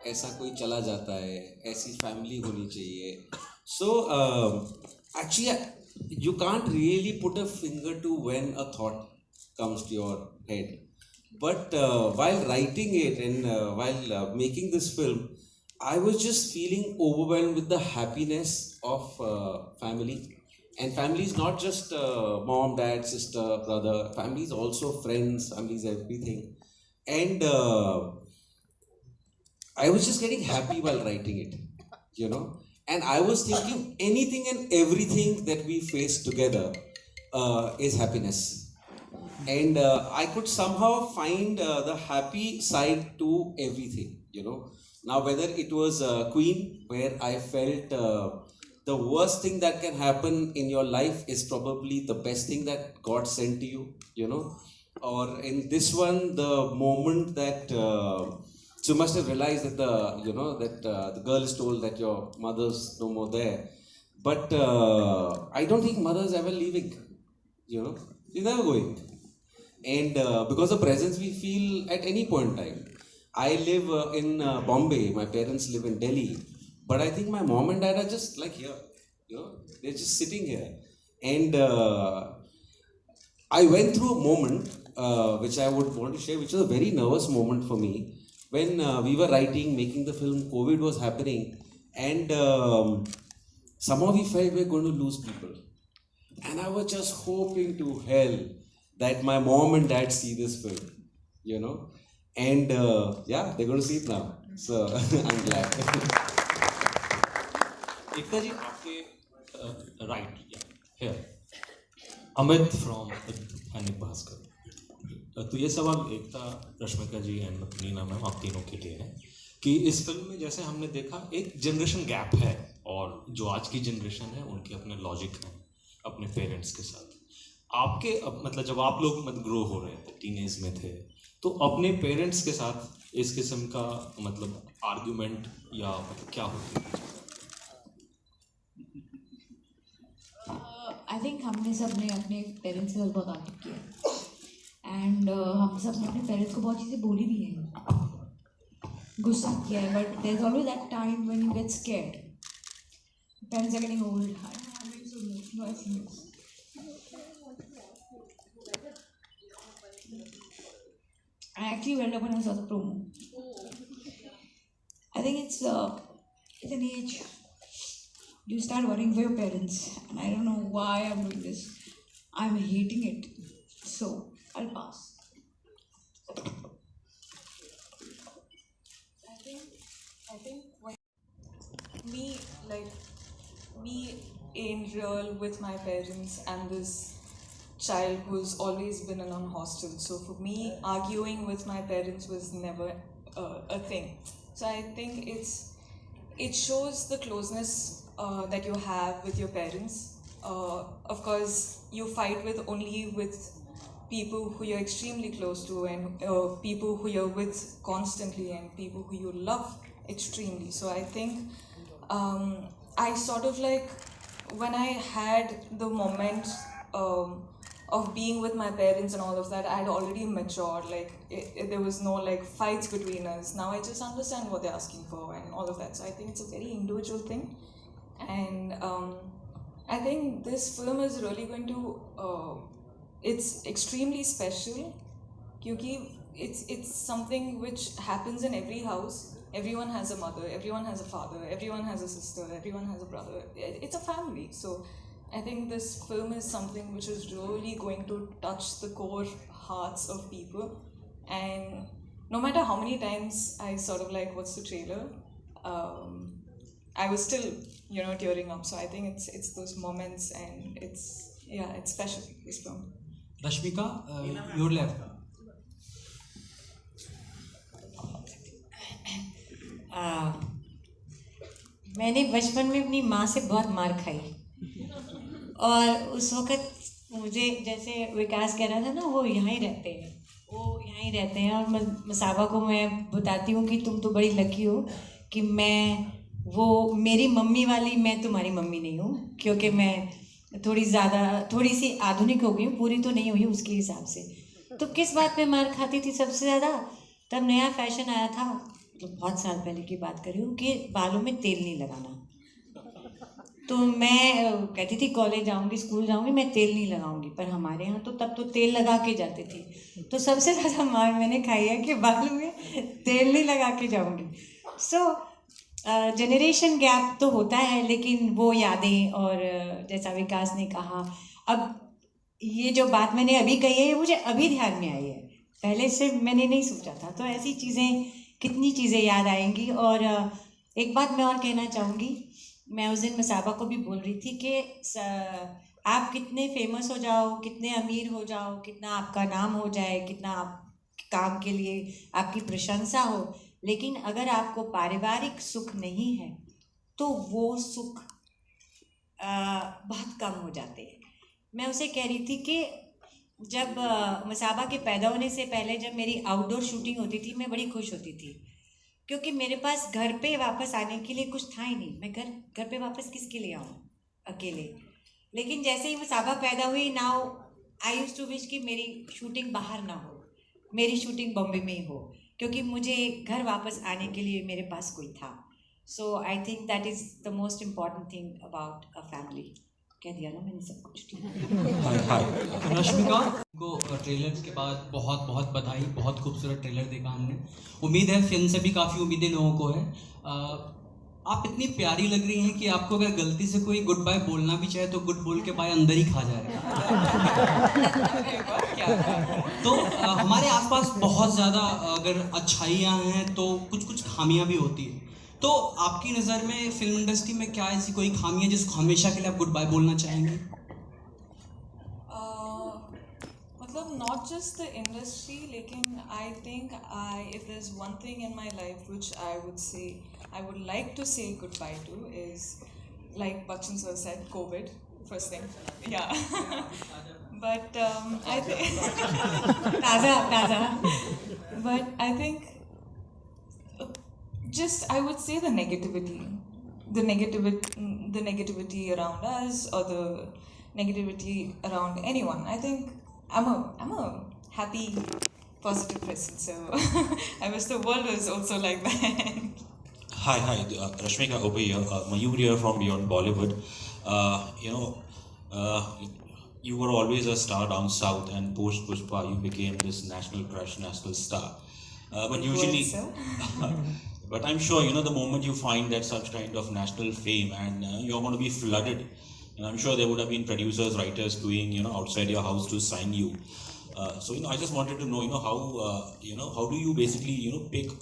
ऐसा कोई चला जाता है, ऐसी फैमिली होनी चाहिए. So actually you can't really put a finger to when a thought comes to your head. But while writing it and while making this film, I was just feeling overwhelmed with the happiness of family. And family is not just mom, dad, sister, brother. Family is also friends, family is everything. And I was just getting happy while writing it, you know. And I was thinking anything and everything that we face together is happiness. And I could somehow find the happy side to everything, you know. Now, whether it was Queen, where I felt the worst thing that can happen in your life is probably the best thing that God sent to you, you know. Or in this one, the moment that so you must have realized that the girl is told that your mother's no more there. But I don't think mother's ever leaving, you know. She's never going. And because the presence we feel at any point in time. I live in Bombay, my parents live in Delhi, but I think my mom and dad are just like here, you know, they're just sitting here. And I went through a moment which I would want to share, which was a very nervous moment for me. When we were writing, making the film, COVID was happening, and somehow we felt we were going to lose people. And I was just hoping to hell that my mom and dad see this film, you know. And yeah, they're going to see it now. So I'm glad. Ekta ji, आपके right, yeah, here. Amit from Amitabh Bachchan. तो ये सवाल एकता, रश्मिका जी and Neena ma'am, आप तीनों के लिए है कि इस फिल्म में जैसे हमने देखा एक जनरेशन गैप है, और जो आज की जनरेशन है उनके अपने लॉजिक हैं अपने पेरेंट्स के साथ। आपके मतलब जब आप लोग मतलब ग्रो हो रहे थे, टीनेज में थे, तो अपने पेरेंट्स के साथ इस किस्म का मतलब आर्ग्यूमेंट या मतलब क्या होती है? आई थिंक हमने सब ने अपने पेरेंट्स के साथ बहुत आर्ग्यू किया एंड हम सब ने अपने पेरेंट्स को बहुत चीज़ें बोली भी हैं, गुस्सा किया है, but there is always that time when you get scared. Parents are getting old. I'm being so emotional. I see this. I actually went up and I saw the promo. I think it's an age you start worrying for your parents, and I don't know why I'm doing this. I'm hating it, so I'll pass. I think when me in real with my parents and this child who's always been in a hostel. So for me, arguing with my parents was never a thing. So I think it shows the closeness that you have with your parents. Of course, you fight only with people who you're extremely close to, and people who you're with constantly, and people who you love extremely. So I think I sort of like, when I had the moment of being with my parents and all of that, I had already matured. Like there was no like fights between us. Now I just understand what they're asking for and all of that. So I think it's a very individual thing, and I think this film is really going to. It's extremely special, because it's something which happens in every house. Everyone has a mother, everyone has a father, everyone has a sister, everyone has a brother. It's a family. So I think this film is something which is really going to touch the core hearts of people. And no matter how many times I sort of like watched the trailer, I was still, tearing up. So I think it's those moments, and it's special, this film. Rashmika, your left. मैंने बचपन में अपनी माँ से बहुत मार खाई, और उस वक़्त मुझे, जैसे विकास कह रहा था ना, वो यहाँ ही रहते हैं और मसाबा को मैं बताती हूँ कि तुम तो बड़ी लकी हो कि मेरी मम्मी वाली मैं तुम्हारी मम्मी नहीं हूँ, क्योंकि मैं थोड़ी सी आधुनिक हो गई हूँ, पूरी तो नहीं हुई उसके हिसाब से. तो किस बात पे मार खाती थी सबसे ज़्यादा? तब नया फैशन आया था, तो बहुत साल पहले की बात कर रही हूँ, कि बालों में तेल नहीं लगाना. तो मैं कहती थी कॉलेज जाऊँगी, स्कूल जाऊँगी, मैं तेल नहीं लगाऊँगी. पर हमारे यहाँ तो तब तो तेल लगा के जाते थे. तो सबसे ज़्यादा मार मैंने खाई है कि बालों में तेल नहीं लगा के जाऊँगी. सो जनरेशन गैप तो होता है, लेकिन वो यादें, और जैसा विकास ने कहा, अब ये जो बात मैंने अभी कही है, ये मुझे अभी ध्यान में आई है, पहले से मैंने नहीं सोचा था. तो ऐसी चीज़ें, कितनी चीज़ें याद आएंगी. और एक बात मैं और कहना चाहूँगी, मैं उस दिन मसाबा को भी बोल रही थी कि आप कितने फेमस हो जाओ, कितने अमीर हो जाओ, कितना आपका नाम हो जाए, कितना आप काम के लिए आपकी प्रशंसा हो, लेकिन अगर आपको पारिवारिक सुख नहीं है तो वो सुख बहुत कम हो जाते हैं. मैं उसे कह रही थी कि जब मसाबा के पैदा होने से पहले जब मेरी आउटडोर शूटिंग होती थी, मैं बड़ी खुश होती थी, क्योंकि मेरे पास घर पे वापस आने के लिए कुछ था ही नहीं. मैं घर पे वापस किसके लिए आऊँ अकेले. लेकिन जैसे ही मसाबा पैदा हुई, now I used to wish कि मेरी शूटिंग बाहर ना हो, मेरी शूटिंग बॉम्बे में ही हो, क्योंकि मुझे घर वापस आने के लिए मेरे पास कोई था. So I think that is the most important thing about a family. कह दिया ना मैंने सब कुछ. रश्मिका को ट्रेलर के बाद बहुत बहुत बधाई. बहुत खूबसूरत ट्रेलर देखा हमने. उम्मीद है फिल्म से भी काफ़ी उम्मीदें लोगों को है. आप इतनी प्यारी लग रही हैं कि आपको अगर गलती से कोई गुड बाय बोलना भी चाहे तो गुड बोल के बाय अंदर ही खा जाएगा. तो हमारे आसपास बहुत ज़्यादा अगर अच्छाइयाँ हैं तो कुछ खामियाँ भी होती हैं. तो आपकी नज़र में फिल्म इंडस्ट्री में क्या ऐसी कोई खामी है जिसको हमेशा के लिए आप गुड बाय बोलना चाहेंगे? मतलब not just the industry, लेकिन I think if there's one thing in my life which I would like to say goodbye to is, like Bachchan sir said, COVID, first thing. Yeah. But I think But I think just I would say the negativity around us, or the negativity around anyone. I think I'm a happy, positive person, so I wish the world was also like that. Hi, Rashmika over here, Mayur here from Beyond Bollywood. You were always a star down south, and post Pushpa, you became this national crush, national star. But usually, but I'm sure, the moment you find that such kind of national fame, and you're going to be flooded, and I'm sure there would have been producers, writers queuing, outside your house to sign you. So, I just wanted to know, how do you basically, pick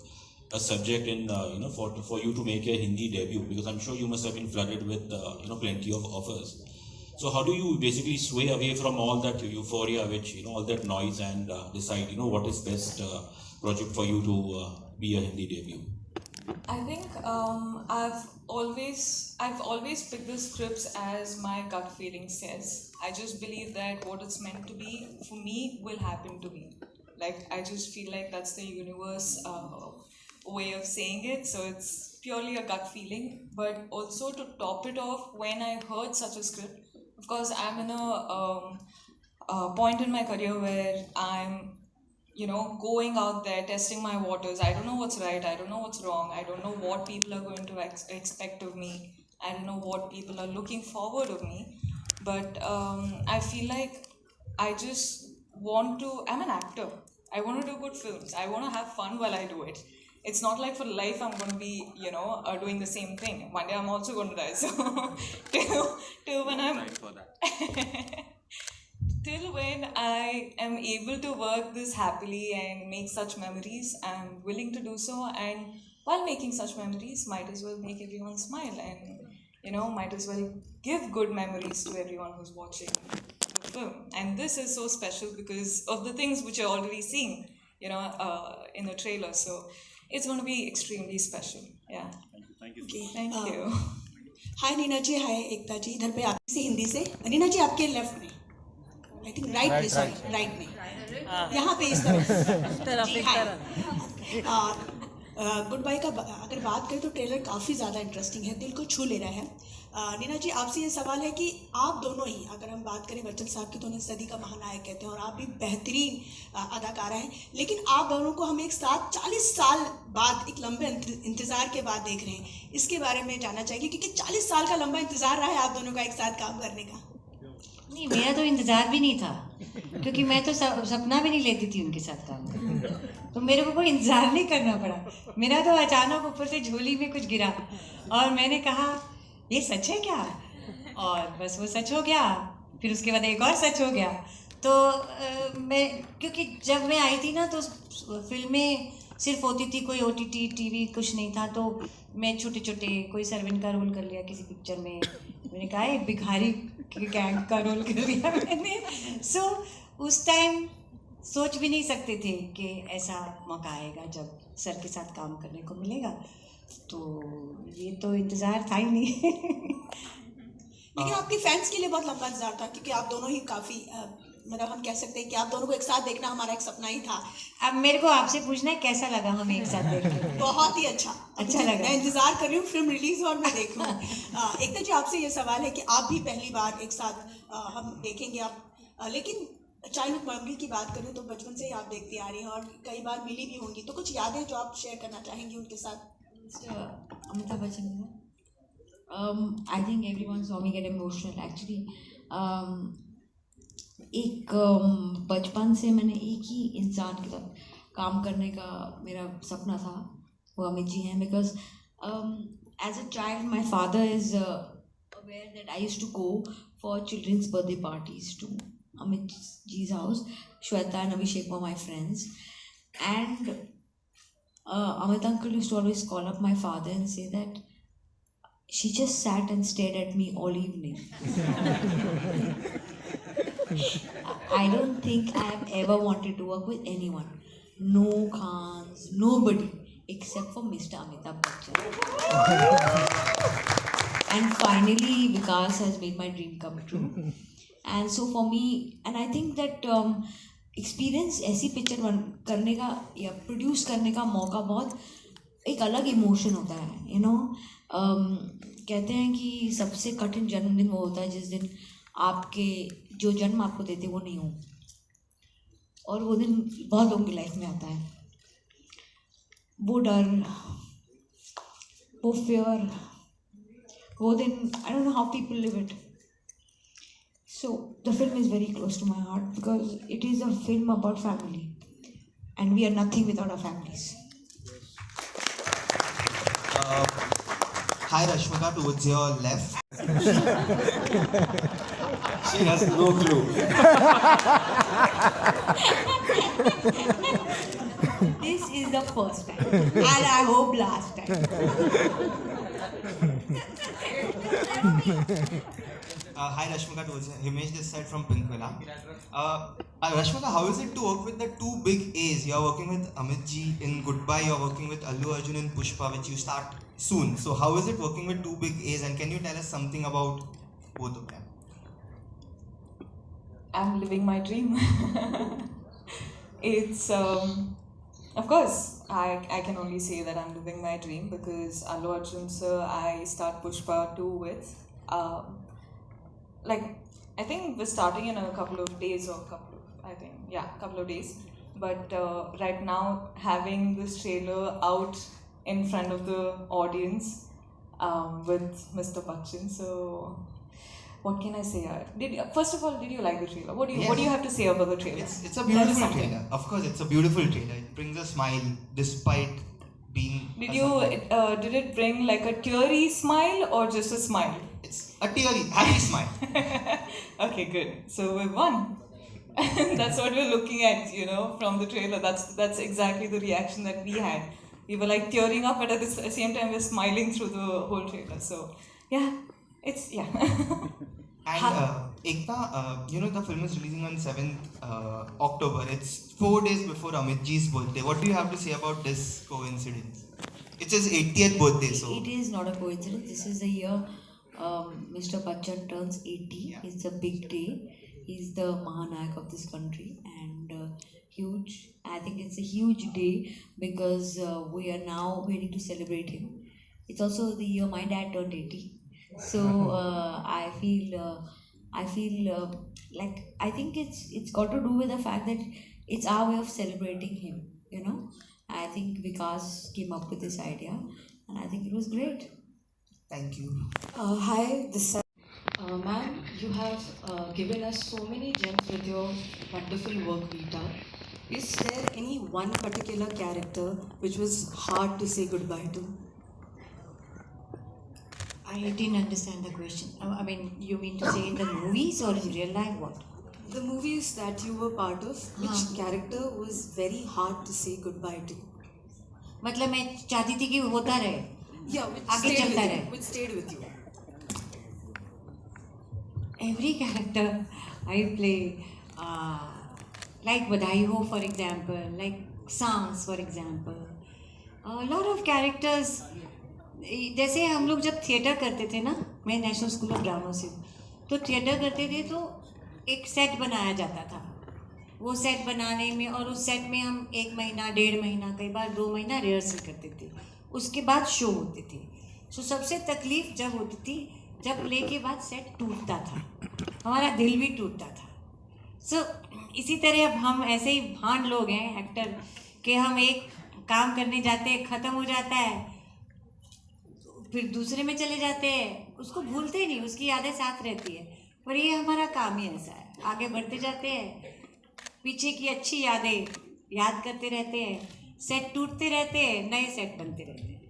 a subject in, for you to make a Hindi debut? Because I'm sure you must have been flooded with, plenty of offers. So how do you basically sway away from all that euphoria, which, all that noise, and decide, what is best project for you to be a Hindi debut? I think I've always picked the scripts as my gut feeling says. I just believe that what it's meant to be for me will happen to be. Like, I just feel like that's the universe way of saying it. So it's purely a gut feeling. But also, to top it off, when I heard such a script, of course, I'm in a point in my career where I'm, going out there, testing my waters. I don't know what's right, I don't know what's wrong, I don't know what people are going to expect of me, I don't know what people are looking forward of me. But I feel like I'm an actor. I want to do good films. I want to have fun while I do it. It's not like for life I'm going to be, doing the same thing. One day I'm also going to die. So till when I'm... Till when I am able to work this happily and make such memories, I'm willing to do so. And while making such memories, might as well make everyone smile, and, might as well give good memories to everyone who's watching the film. And this is so special because of the things which you're already seeing, in the trailer. So it's going to be extremely special. Yeah. Thank you. Okay, thank you. Hi Neena ji, hi एकता जी. इधर पे आप से हिंदी से. नीना जी आपके left में. I think right में, sorry, right में. यहाँ पे इस तरफ. जी हाँ. गुड बाय का अगर बात करें तो ट्रेलर काफ़ी ज़्यादा इंटरेस्टिंग है, दिल को छू ले रहा है. नीना जी, आपसे ये सवाल है कि आप दोनों ही, अगर हम बात करें बच्चन साहब की तो उन्हें सदी का महानायक कहते हैं और आप भी बेहतरीन अदाकारा हैं, लेकिन आप दोनों को हम एक साथ 40 साल बाद, एक लंबे इंतज़ार के बाद देख रहे हैं. इसके बारे में जानना चाहिए, क्योंकि 40 साल का लंबा इंतज़ार रहा है आप दोनों का एक साथ काम करने का. नहीं, मेरा तो इंतज़ार भी नहीं था, क्योंकि मैं तो सपना भी नहीं लेती थी उनके साथ काम करना, तो मेरे को कोई इंतज़ार नहीं करना पड़ा. मेरा तो अचानक ऊपर से झोली में कुछ गिरा और मैंने कहा ये सच है क्या, और बस वो सच हो गया. फिर उसके बाद एक और सच हो गया. तो मैं, क्योंकि जब मैं आई थी ना तो फिल्में सिर्फ होती थी, कोई OTT TV कुछ नहीं था, तो मैं छोटे छोटे कोई सर्वेंट का रोल कर लिया किसी पिक्चर में, मैंने कहा एक भिखारी के गैंग का रोल कर लिया मैंने. सो उस टाइम सोच भी नहीं सकते थे कि ऐसा मौका आएगा जब सर के साथ काम करने को मिलेगा. तो ये तो इंतज़ार था ही नहीं. लेकिन आपके फैंस के लिए बहुत लंबा इंतजार था, क्योंकि आप दोनों ही काफ़ी, मतलब हम कह सकते हैं कि आप दोनों को एक साथ देखना हमारा एक सपना ही था. अब मेरे को आपसे पूछना है कैसा लगा हमें एक साथ देखने. बहुत ही अच्छा लगा. मैं इंतजार कर रही हूँ फिल्म रिलीज और मैं देखूँ. एकता जी, आपसे ये सवाल है कि आप भी पहली बार एक साथ हम देखेंगे आप, लेकिन चाइल्डहुड मेमोरी की बात करें तो बचपन से ही आप देखती आ रही हैं और कई बार मिली भी होंगी, तो कुछ यादें जो आप शेयर करना चाहेंगी उनके साथ. Amitabh Bachchan, I think everyone saw me get emotional actually. एक बचपन से मैंने एक ही इंसान के साथ काम करने का मेरा सपना था, वो अमित जी हैं. Because as a child my father is aware that I used to go for children's birthday parties to Amit ji's house. Shweta and Abhishek were my friends, and Amit uncle used to always call up my father and say that she just sat and stared at me all evening. I don't think I have ever wanted to work with anyone. No Khans, nobody except for Mr. Amitabh Bachchan. And finally, Vikas has made my dream come true. And so for me, and I think that experience ऐसी picture करने का या produce करने का मौका बहुत एक अलग इमोशन होता है, you know. कहते हैं कि सबसे कठिन जन्मदिन वो होता है जिस दिन आपके जो जन्म आपको देते वो नहीं हो, और वो दिन बहुत लोगों की लाइफ में आता है. वो डर, वो फियर, वो दिन, I don't know how people live it. So the film is very close to my heart because it is a film about family, and we are nothing without our families. Hi Rashmika, towards your left. She has no clue. This is the first time, and I hope last time. Hi Rashmika, towards Himesh this side from Pinkvilla. Rashmika, how is it to work with the two big A's? You are working with Amit ji in Goodbye, you are working with Allu Arjun in Pushpa, which you start soon. So how is it working with two big A's, and can you tell us something about both of them? I'm living my dream. It's, of course, I can only say that I'm living my dream because Allu Arjun sir, I start Pushpa 2 with. I think we're starting in a couple of days or couple of days. But right now, having this trailer out in front of the audience with Mr. Bachchan, so what can I say? First of all, did you like the trailer? What do you have to say about the trailer? It's a beautiful trailer. Of course, it's a beautiful trailer. It brings a smile despite being. Did it bring like a teary smile or just a smile? It's a teary, happy smile. Okay, good. So we won. That's what we're looking at, you know, from the trailer. That's exactly the reaction that we had. We were like tearing up, but at the same time we're smiling through the whole trailer. So yeah. And Ekta, you know, the film is releasing on 7th October. It's 4 days before Amit ji's birthday. What do you have to say about this coincidence? It's his 80th birthday, so. It is not a coincidence. This is the year Mr. Bachchan turns 80. Yeah. It's a big day. He's the Mahanayak of this country, and huge. I think it's a huge day because we are now waiting to celebrate him. It's also the year my dad turned 80. So I feel like I think it's got to do with the fact that it's our way of celebrating him. You know, I think Vikas came up with this idea, and I think it was great. Thank you. Hi, this ma'am, you have given us so many gems with your wonderful work, Vita. Is there any one particular character which was hard to say goodbye to? I didn't understand the question. I mean, you mean to say in the movies or in real life? What? The movies that you were part of, which character was very hard to say goodbye to? मतलब मैं चाहती थी कि होता रहे. Yeah, which stayed with you. Every character I play, like Badai Ho for example, like Sans for example. A lot of characters. जैसे हम लोग जब थिएटर करते थे ना, मैं नेशनल स्कूल ऑफ ड्रामा से, तो थिएटर करते थे तो एक सेट बनाया जाता था. वो सेट बनाने में और उस सेट में हम 1 महीना, 1.5 महीना, कई बार 2 महीना रिहर्सल करते थे. उसके बाद शो होते थे. सो सबसे तकलीफ जब होती थी जब प्ले के बाद सेट टूटता था, हमारा दिल भी टूटता था. सो इसी तरह अब हम ऐसे ही भांड लोग हैं एक्टर कि हम एक काम करने जाते हैं, ख़त्म हो जाता है, फिर दूसरे में चले जाते हैं, उसको भूलते ही नहीं, उसकी यादें साथ रहती है. पर ये हमारा काम ही ऐसा है, आगे बढ़ते जाते हैं, पीछे की अच्छी यादें याद करते रहते हैं, सेट टूटते रहते हैं, नए सेट बनते रहते हैं.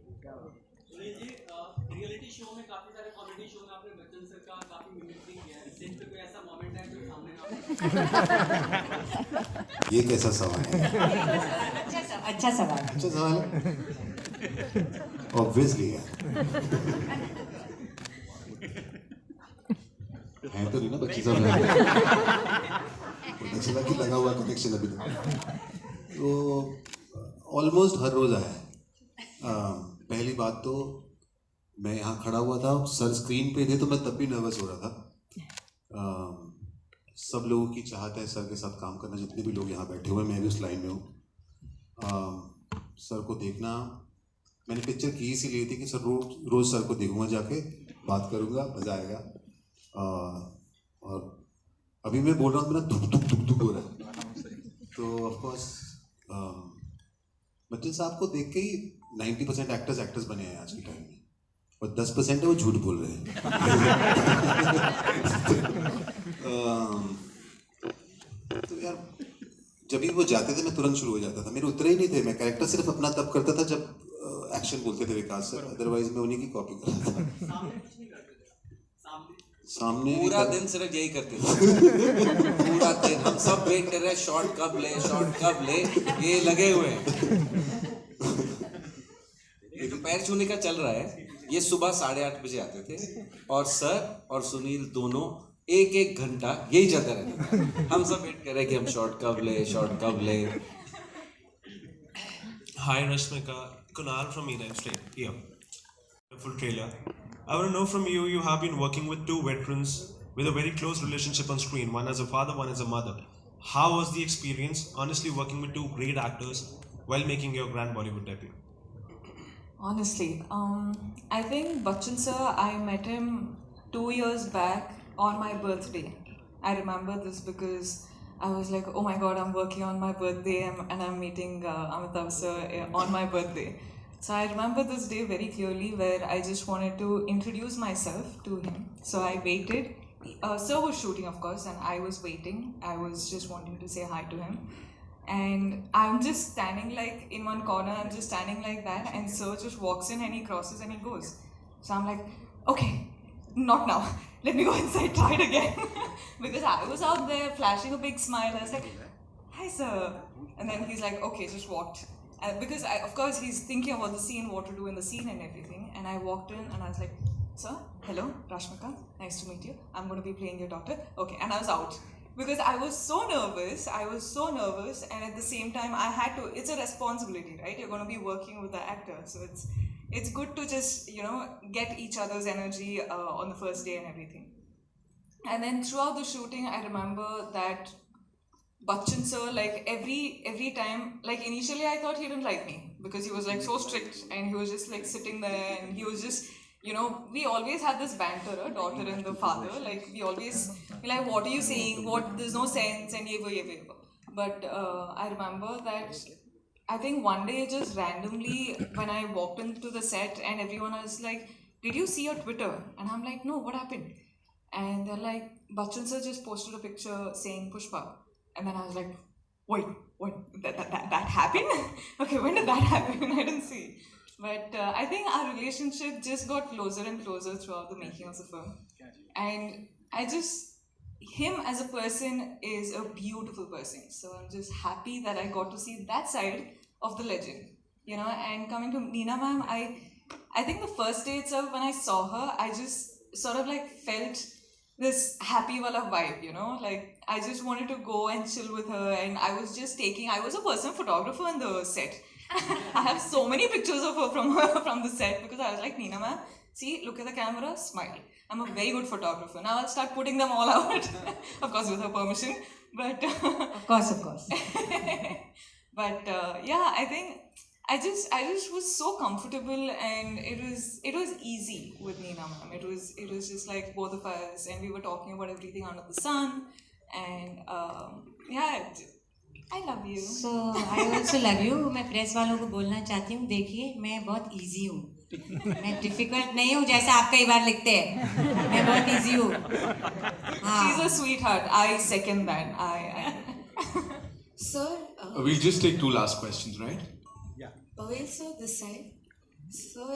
रियलिटी शो में काफी सारे कॉमेडी शो में आपने बच्चन सर का काफी मिमिक्री किया है. सेट पे कोई ऐसा मोमेंट है जो सामने ना? ये कैसा सवाल है? अच्छा सवाल है. Obviously, yeah. है तो नहीं ना बच्ची सब पता चला कि लगा हुआ कनेक्शन अभी तक। तो ऑलमोस्ट हर रोज़ आया है। पहली बात तो मैं यहाँ खड़ा हुआ था, सर स्क्रीन पे थे तो मैं तब भी नर्वस हो रहा था। सब लोगों की चाहत है सर के साथ काम करना, जितने भी लोग यहाँ बैठे हुए हैं, मैं भी उस लाइन में हूँ। सर को देखना, मैंने पिक्चर की इसीलिए थी कि सर रोज़ सर को देखूंगा, जाके बात करूंगा, मज़ा आएगा। और अभी मैं बोल रहा हूँ, मेरा धुक धुक धुक धुक हो रहा है। तो ऑफकोर्स बच्चन साहब को देख के ही 90% एक्टर्स बने हैं आज के टाइम में, और 10% है वो झूठ बोल रहे हैं। तो यार जब भी वो जाते थे मैं तुरंत शुरू हो जाता था, मेरे उतरे ही नहीं थे। मैं कैरेक्टर सिर्फ अपना तब करता था जब एक्शन बोलते थे विकास सर, अदरवाइज मैं उन्हीं की कॉपी करता था। सामने पूरा दिन सिर्फ यही करते थे। पूरा दिन हम सब वेट कर रहे हैं, शॉट कब ले, ये लगे हुए हैं। ये तो पैर छूने का चल रहा है। ये सुबह 8:30 बजे आते थे और सर और सुनील दोनों एक घंटा यही चलता रहता था। हम सब वेट कर रहे हैं कि हम शॉट कब ले। Hi Rashmika, Kunal from Eden Straight here. Full trailer. I want to know from you, you have been working with two veterans with a very close relationship on screen, one as a father, one as a mother. How was the experience, honestly, working with two great actors while making your grand Bollywood debut? Honestly, I think Bachchan sir, I met him 2 years back on my birthday. I remember this because I was like, oh my god, I'm working on my birthday and I'm meeting Amitabh sir on my birthday. So I remember this day very clearly where I just wanted to introduce myself to him. So I waited. Sir was shooting, of course, and I was waiting. I was just wanting to say hi to him. And I'm just standing like in one corner, I'm just standing like that, and Sir just walks in and he crosses and he goes. So I'm like, okay, not now. Let me go inside, try it again. Because I was out there flashing a big smile. I was like, hi sir. And then he's like, okay, just walked. Because of course he's thinking about the scene, what to do in the scene and everything. And I walked in and I was like, sir, hello, Rashmika, nice to meet you. I'm going to be playing your daughter. Okay, and I was out. Because I was so nervous, and at the same time I had to, it's a responsibility, right? You're going to be working with the actor. So it's good to just, get each other's energy on the first day and everything. And then throughout the shooting, I remember that Bachchan sir, like every time, like initially I thought he didn't like me because he was like so strict and he was just like sitting there and he was just, we always had this banter, daughter and the father, like we always be like, what are you saying, there's no sense and yeva. But I remember that I think one day just randomly when I walked into the set and everyone was like, did you see your Twitter? And I'm like, no, what happened? And they're like, Bachchan sir just posted a picture saying Pushpa. And then I was like, wait, what? That happened? Okay, when did that happen? I didn't see. But I think our relationship just got closer and closer throughout the making of the film. And him as a person is a beautiful person. So I'm just happy that I got to see that side of the legend. And coming to Neena ma'am, I think the first day itself when I saw her, I just sort of like felt this happy wala vibe, like I just wanted to go and chill with her, and I was a personal photographer in the set. I have so many pictures of her from the set because I was like, Neena ma'am, see, look at the camera, smile. I'm a very good photographer. Now I'll start putting them all out, of course with her permission, but of course. But yeah, I think I just was so comfortable, and it was easy with Neena ma'am. It was just like both of us, and we were talking about everything under the sun, and yeah, I love you. So I also love you. मैं press वालों को बोलना चाहती हूँ, देखिए मैं बहुत easy हूँ, मैं difficult नहीं हूँ जैसे आप कई बार लिखते हैं, मैं बहुत easy हूँ. She's a sweetheart. I second that. Sir, we'll just take 2 last questions, right? Pavel sir, this side. Sir,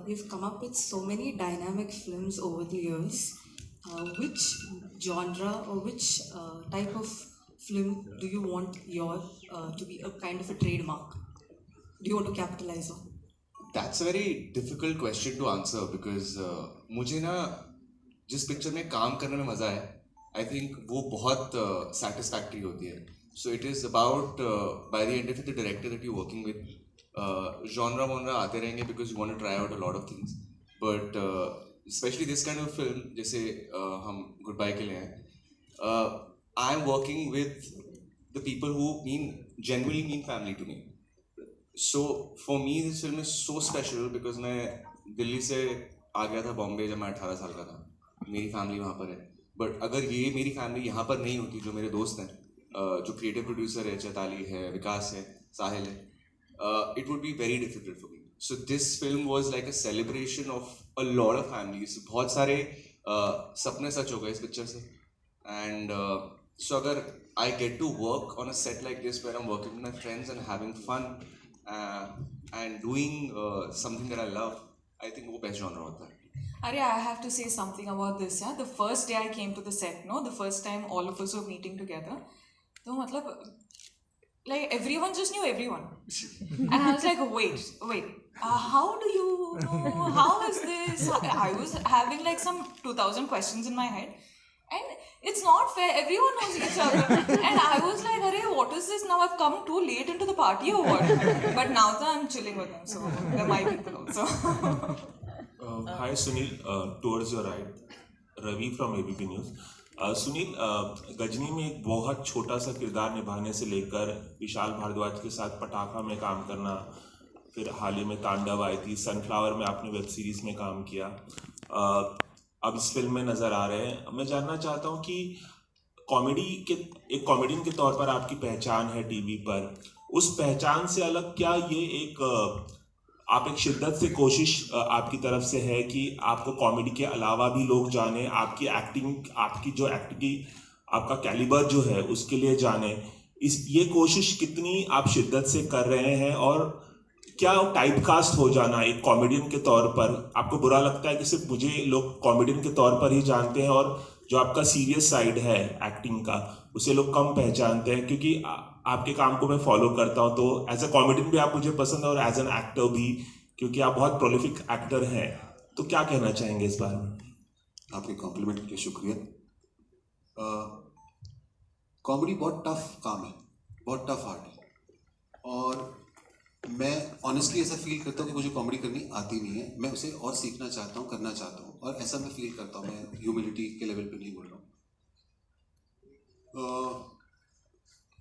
we've come up with so many dynamic films over the years. Which genre or which type of film do you want to be a kind of a trademark? Do you want to capitalize on? That's a very difficult question to answer because मुझे ना जिस picture में काम करने में मज़ा है, I think वो बहुत सेटिस्फैक्ट्री होती है. So it is about by the end of the director that you working with genre वॉनरा आते रहेंगे because you want to try out a lot of things, but specially this kind of film जैसे हम Goodbye के लिए हैं, I am working with the people who genuinely mean family to me. So for me this film is so special because मैं दिल्ली से आ गया था बॉम्बे जब मैं 18 साल का था. मेरी फैमिली वहाँ पर है, बट अगर ये मेरी फैमिली यहाँ पर नहीं होती, जो मेरे दोस्त हैं, जो क्रिएटिव प्रोड्यूसर है, चैताली है, विकास है, साहिल है, it would be very difficult for me. So this film was like a celebration of a lot of families. बहुत सारे सपने सच हो गए इस पिक्चर से. And so अगर I get to work on a set like this where I'm working with my friends and having fun and doing something that I love, I think वो best genre होता है. Arey, I have to say something about this. Yeah, the first day I came to the set, no, the first time all of us were meeting together, तो मतलब like everyone just knew everyone, and I was like, wait, how do you know? How is this? I was having like some 2,000 questions in my head. And it's not fair, everyone knows each other. And I was like, Arey, what is this now? I've come too late into the party or what? But now that I'm chilling with them, so they're my people also. Hi Sunil, towards your right, Ravi from ABP News. Sunil, Ghazni में एक बहुत छोटा सा किरदार निभाने से लेकर विशाल भारद्वाज के साथ पटाखा में काम करना, फिर हाल ही में तांडव आई थी, सनफ्लावर में आपने वेब सीरीज़ में काम किया, अब इस फिल्म में नज़र आ रहे हैं. मैं जानना चाहता हूँ कि एक कॉमेडियन के तौर पर आपकी पहचान है टीवी पर, उस पहचान से अलग क्या ये आप एक शिद्दत से कोशिश आपकी तरफ से है कि आपको कॉमेडी के अलावा भी लोग जाने, आपकी एक्टिंग, आपकी जो एक्टिंग की आपका कैलिबर जो है उसके लिए जाने, ये कोशिश कितनी आप शिद्दत से कर रहे हैं? और क्या टाइप कास्ट हो जाना एक कॉमेडियन के तौर पर आपको बुरा लगता है कि सिर्फ मुझे लोग कॉमेडियन के तौर पर ही जानते हैं और जो आपका सीरियस साइड है एक्टिंग का उसे लोग कम पहचानते हैं? क्योंकि आपके काम को मैं फॉलो करता हूं, तो एज अ कॉमेडियन भी आप मुझे पसंद है और एज एन एक्टर भी, क्योंकि आप बहुत प्रोलिफिक एक्टर हैं. तो क्या कहना चाहेंगे इस बारे में? आपके कॉम्प्लीमेंट के लिए शुक्रिया. कॉमेडी बहुत टफ काम है, बहुत टफ आर्ट है, और मैं ऑनेस्टली ऐसा फील करता हूँ कि मुझे कॉमेडी करनी आती नहीं है. मैं उसे और सीखना चाहता हूँ, करना चाहता हूँ, और ऐसा मैं फील करता हूँ. मैं ह्यूमिलिटी के लेवल पे नहीं बोल रहा हूँ.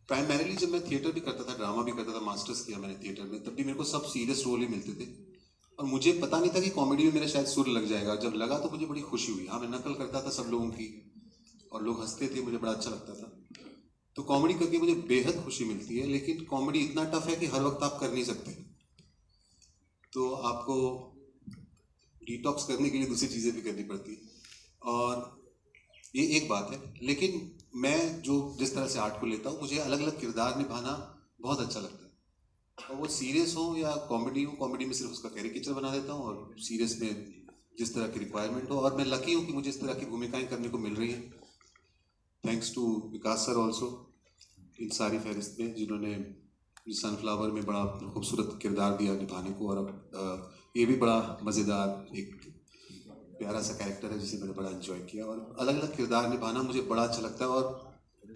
प्राइमरीली जब मैं थिएटर भी करता था, ड्रामा भी करता था, मास्टर्स किया मैंने थिएटर में, तब भी मेरे को सब सीरियस रोल ही मिलते थे, और मुझे पता नहीं था कि कॉमेडी में मेरा शायद सुर लग जाएगा. जब लगा तो मुझे बड़ी खुशी हुई. हाँ, मैं नकल करता था सब लोगों की और लोग हंसते थे, मुझे बड़ा अच्छा लगता था. तो कॉमेडी करके मुझे बेहद खुशी मिलती है, लेकिन कॉमेडी इतना टफ है कि हर वक्त आप कर नहीं सकते. तो आपको डिटॉक्स करने के लिए दूसरी चीज़ें भी करनी पड़ती है, और ये एक बात है. लेकिन मैं जिस तरह से आर्ट को लेता हूँ, मुझे अलग अलग किरदार निभाना बहुत अच्छा लगता है. और वो सीरियस हो या कॉमेडी हो, कॉमेडी में सिर्फ उसका कैरिकेचर बना देता हूँ, और सीरियस में जिस तरह की रिक्वायरमेंट हो. और मैं लकी हूँ कि मुझे इस तरह की भूमिकाएँ करने को मिल रही हैं. Thanks to Vikas sir also इन सारी फहरिस्त में, जिन्होंने सनफ्लावर में बड़ा खूबसूरत किरदार दिया निभाने को, और अब ये भी बड़ा मज़ेदार एक प्यारा सा कैरेक्टर है जिसे मैंने बड़ा एंजॉय किया. और अलग अलग किरदार निभाना मुझे बड़ा अच्छा लगता है, और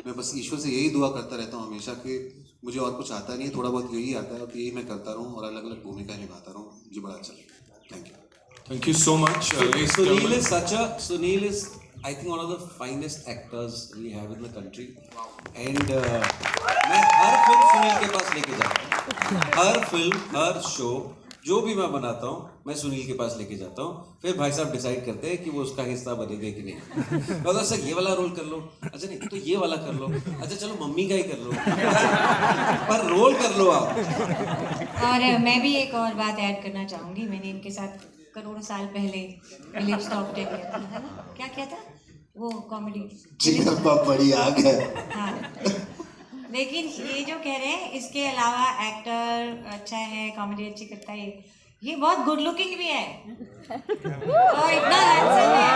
मैं बस ईश्वर से यही दुआ करता रहता हूँ हमेशा कि मुझे और कुछ आता नहीं है, थोड़ा बहुत यही आता है, और यही मैं करता रहूँ और अलग अलग भूमिकाएँ निभाता रहूँ. मुझे बड़ा अच्छा लगता है. Thank you. Thank you so much. Sunil is I think one of the finest actors we have in the country, and मैं हर फिल्म सुनील के पास लेके जाता हूँ. हर फिल्म, हर शो जो भी मैं बनाता हूँ, मैं सुनील के पास लेके जाता हूँ. फिर भाई साहब डिसाइड करते हैं कि वो उसका हिस्सा बनेगा कि नहीं. तो सर ये वाला रोल कर लो, अच्छा नहीं तो ये वाला कर लो, अच्छा चलो मम्मी का ही कर लो, पर रोल कर लो आप. और मैं भी एक और बात ऐड करना चाहूँगी. मैंने इनके साथ करोड़ों साल पहले फिलिप्स टॉप 10 किया था ना, क्या किया था वो कॉमेडी, बड़ी आग है. हाँ, लेकिन ये जो कह रहे हैं इसके अलावा एक्टर अच्छा है, कॉमेडी अच्छी करता है, ये बहुत गुड लुकिंग भी है और इतना हैंडसम है.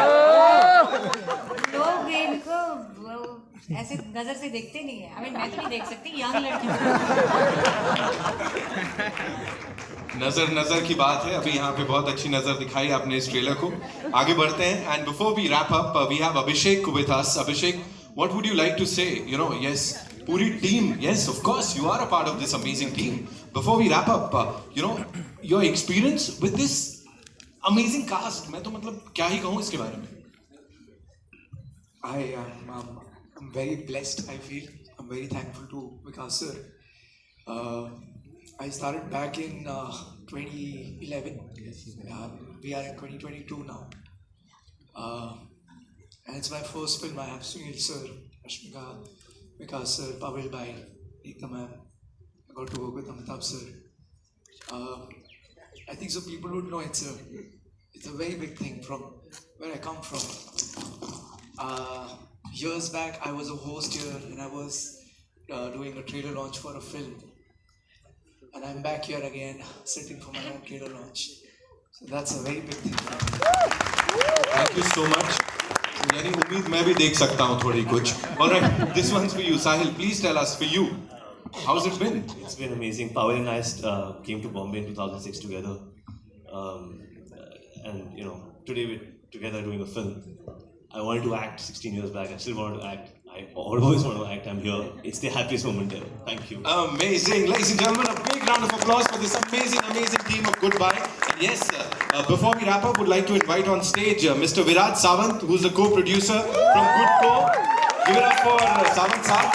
लोग इनको ऐसे नजर से देखते नहीं है. I mean, मैं तो नहीं देख सकती, यंग लड़की. नजर नजर की बात है, अभी यहाँ पे बहुत अच्छी नजर दिखाई आपने इस ट्रेलर को. आगे बढ़ते हैं. And before we wrap up, we have Abhishek with us. Abhishek, what would you like to say? You know, yes, पूरी team. Yes, of course, you are a part of this amazing team. Before we wrap up, you know, your experience with this amazing cast. मैं तो मतलब क्या ही कहूँ इसके बारे में. I am I'm very blessed. I feel I'm very thankful to Vikas sir. I started back in 2011. We are in 2022 now, and it's my first film. I have Sunil sir, Rashmika, Vikas sir, Pavel bhai, Ekta ma'am. I got to work with Amitabh sir. I think so people would know it's a very big thing from where I come from. Years back, I was a host here and I was doing a trailer launch for a film. And I'm back here again, sitting for my own trailer launch. So that's a very big thing for me. Thank you so much. यानी उम्मीद मैं भी देख सकता हूँ थोड़ी कुछ. Alright, this one's for you. Sahil, please tell us for you. How's it been? It's been amazing. Pavel and I came to Bombay in 2006 together. And you know, today we're together doing a film. I wanted to act 16 years back. I still want to act. I always want to act. I'm here. It's the happiest moment ever. Thank you. Amazing. Ladies and gentlemen, a big round of applause for this amazing, amazing team of Goodbye. And yes, before we wrap up, would like to invite on stage Mr. Viraj Sawant, who's the co-producer from Good Co. Give it up for Sawant Saab.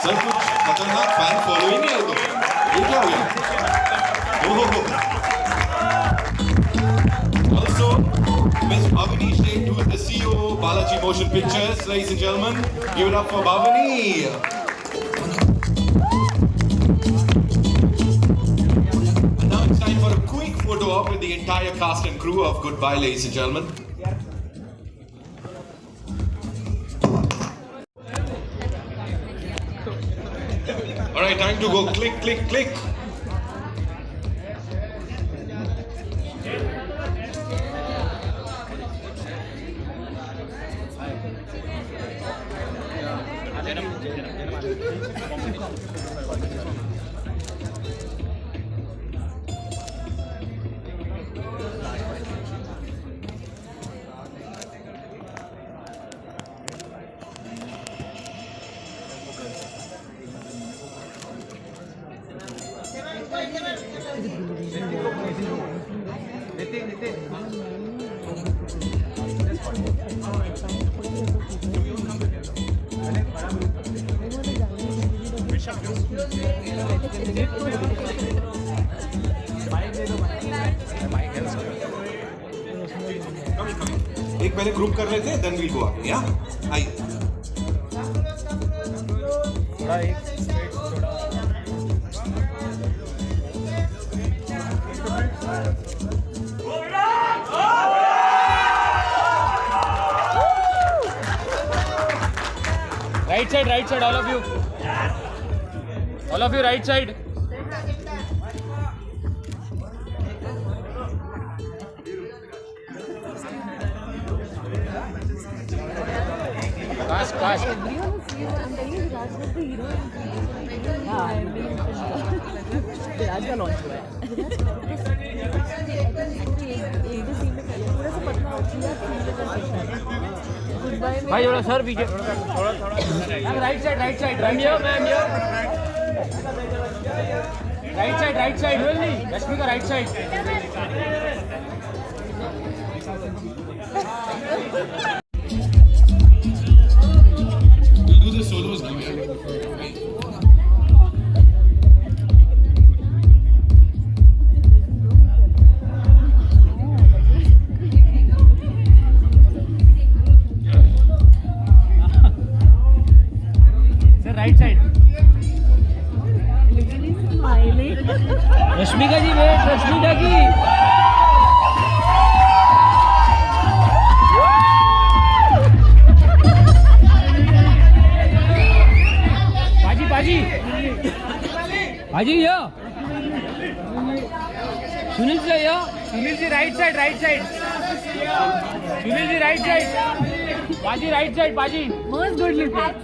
Sir, कुछ खतरनाक fan following है तो. ये क्या हो गया? Also, Ms. Bhavani Sheth, who is the CEO of Balaji Motion Pictures. Ladies and gentlemen, give it up for Bhavani. And now it's time for a quick photo op with the entire cast and crew of Goodbye, ladies and gentlemen. Alright, time to go click, click, click. एक पहले group कर लेते हैं, then we'll go आगे. Yeah? आइए. थोड़ा एक right side, all of you. All of you, right side. Cast. Everyone is here. I'm telling you, Viraj was the hero. Viraj का launch हुआ है. एक ही scene में पूरा सा पतला होती है. Goodbye में. भाई थोड़ा सर पीछे. थोड़ा. Right side. I'm here. Right side. Rashmika, right side. do the solos now, yeah. Sir, right side. Smiling. Rashmika ji, wait, Rashmika ji. Baji here. Sunil ji here. Sunil ji right side. Sunil ji right side. Baji right side. Baji. Most good looking.